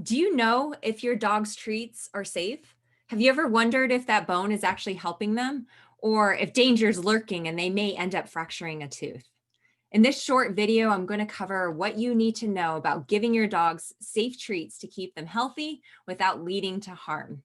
Do you know if your dog's treats are safe? Have you ever wondered if that bone is actually helping them or if danger is lurking and they may end up fracturing a tooth? In this short video, I'm going to cover what you need to know about giving your dogs safe treats to keep them healthy without leading to harm.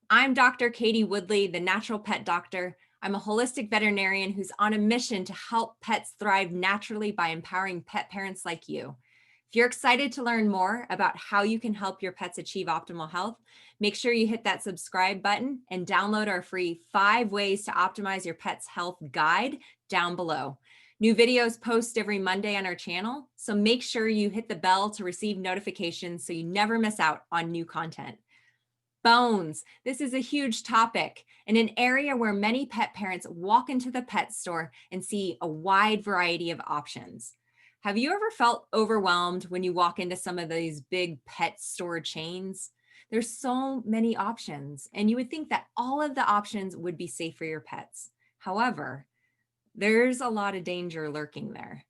I'm Dr. Katie Woodley, the natural pet doctor. I'm a holistic veterinarian who's on a mission to help pets thrive naturally by empowering pet parents like you. If you're excited to learn more about how you can help your pets achieve optimal health, make sure you hit that subscribe button and download our free 5 ways to optimize your pet's health guide down below. New videos post every Monday on our channel, so make sure you hit the bell to receive notifications so you never miss out on new content. Bones. This is a huge topic and an area where many pet parents walk into the pet store and see a wide variety of options. Have you ever felt overwhelmed when you walk into some of these big pet store chains? There's so many options, and you would think that all of the options would be safe for your pets. However, there's a lot of danger lurking there.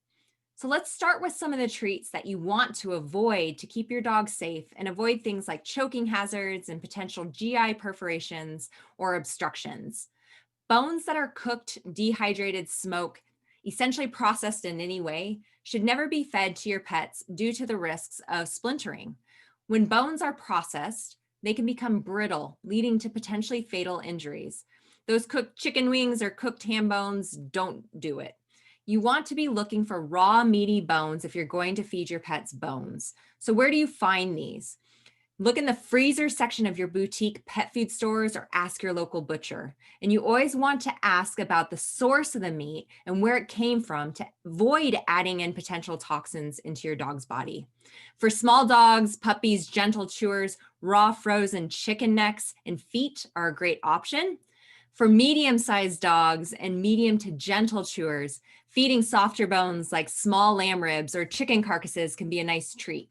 So let's start with some of the treats that you want to avoid to keep your dog safe and avoid things like choking hazards and potential GI perforations or obstructions. Bones that are cooked, dehydrated, smoked, essentially processed in any way, should never be fed to your pets due to the risks of splintering. When bones are processed, they can become brittle, leading to potentially fatal injuries. Those cooked chicken wings or cooked ham bones, don't do it. You want to be looking for raw, meaty bones if you're going to feed your pets bones. So where do you find these? Look in the freezer section of your boutique pet food stores or ask your local butcher. And you always want to ask about the source of the meat and where it came from to avoid adding in potential toxins into your dog's body. For small dogs, puppies, gentle chewers, raw frozen chicken necks and feet are a great option. For medium-sized dogs and medium to gentle chewers, feeding softer bones like small lamb ribs or chicken carcasses can be a nice treat.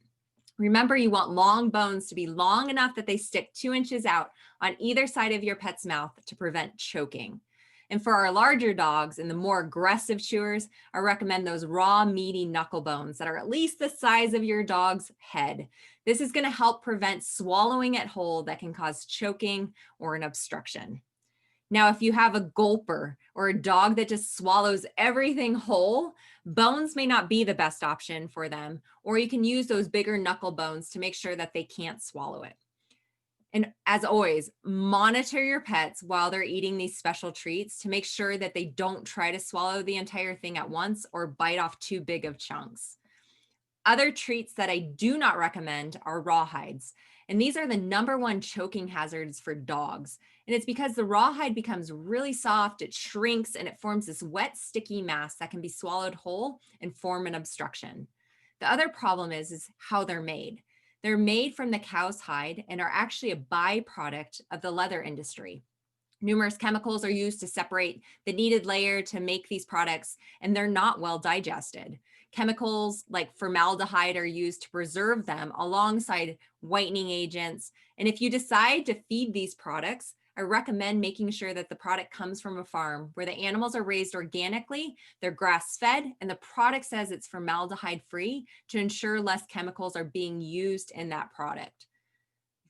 Remember, you want long bones to be long enough that they stick 2 inches out on either side of your pet's mouth to prevent choking. And for our larger dogs and the more aggressive chewers, I recommend those raw, meaty knuckle bones that are at least the size of your dog's head. This is going to help prevent swallowing it whole that can cause choking or an obstruction. Now, if you have a gulper or a dog that just swallows everything whole, bones may not be the best option for them, or you can use those bigger knuckle bones to make sure that they can't swallow it. And as always, monitor your pets while they're eating these special treats to make sure that they don't try to swallow the entire thing at once or bite off too big of chunks. Other treats that I do not recommend are rawhides. And these are the #1 choking hazards for dogs. And it's because the rawhide becomes really soft, it shrinks, and it forms this wet, sticky mass that can be swallowed whole and form an obstruction. The other problem is how they're made. They're made from the cow's hide and are actually a byproduct of the leather industry. Numerous chemicals are used to separate the needed layer to make these products, and they're not well digested. Chemicals like formaldehyde are used to preserve them alongside whitening agents. And if you decide to feed these products, I recommend making sure that the product comes from a farm where the animals are raised organically, they're grass-fed, and the product says it's formaldehyde-free to ensure less chemicals are being used in that product.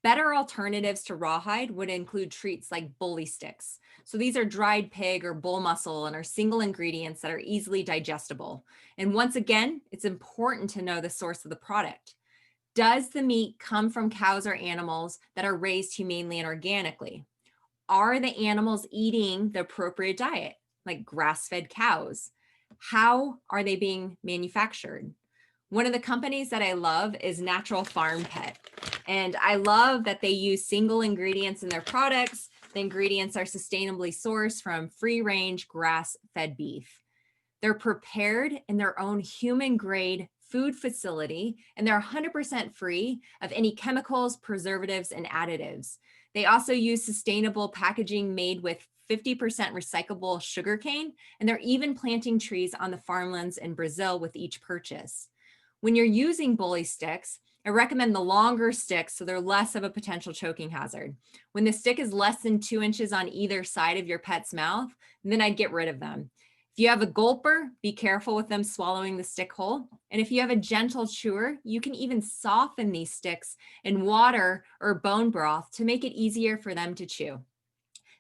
Better alternatives to rawhide would include treats like bully sticks. So these are dried pig or bull muscle and are single ingredients that are easily digestible. And once again, it's important to know the source of the product. Does the meat come from cows or animals that are raised humanely and organically? Are the animals eating the appropriate diet, like grass-fed cows? How are they being manufactured? One of the companies that I love is Natural Farm Pet. And I love that they use single ingredients in their products. The ingredients are sustainably sourced from free-range grass-fed beef. They're prepared in their own human-grade food facility, and they're 100% free of any chemicals, preservatives, and additives. They also use sustainable packaging made with 50% recyclable sugarcane, and they're even planting trees on the farmlands in Brazil with each purchase. When you're using bully sticks, I recommend the longer sticks so they're less of a potential choking hazard. When the stick is less than 2 inches on either side of your pet's mouth, then I'd get rid of them. If you have a gulper, be careful with them swallowing the stick whole. And if you have a gentle chewer, you can even soften these sticks in water or bone broth to make it easier for them to chew.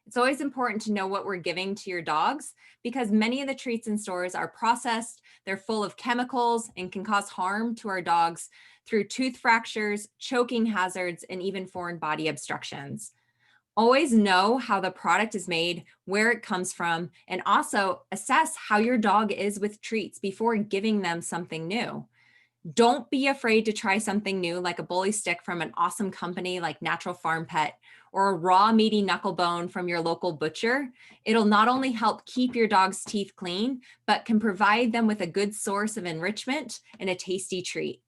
It's always important to know what we're giving to your dogs because many of the treats in stores are processed, they're full of chemicals, and can cause harm to our dogs through tooth fractures, choking hazards, and even foreign body obstructions. Always know how the product is made, where it comes from, and also assess how your dog is with treats before giving them something new. Don't be afraid to try something new like a bully stick from an awesome company like Natural Farm Pet or a raw meaty knuckle bone from your local butcher. It'll not only help keep your dog's teeth clean, but can provide them with a good source of enrichment and a tasty treat.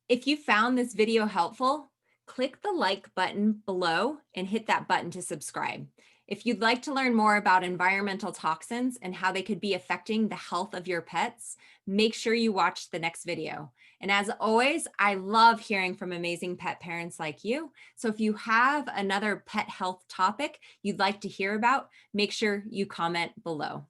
If you found this video helpful, click the like button below and hit that button to subscribe. If you'd like to learn more about environmental toxins and how they could be affecting the health of your pets, make sure you watch the next video. And as always, I love hearing from amazing pet parents like you. So if you have another pet health topic you'd like to hear about, make sure you comment below.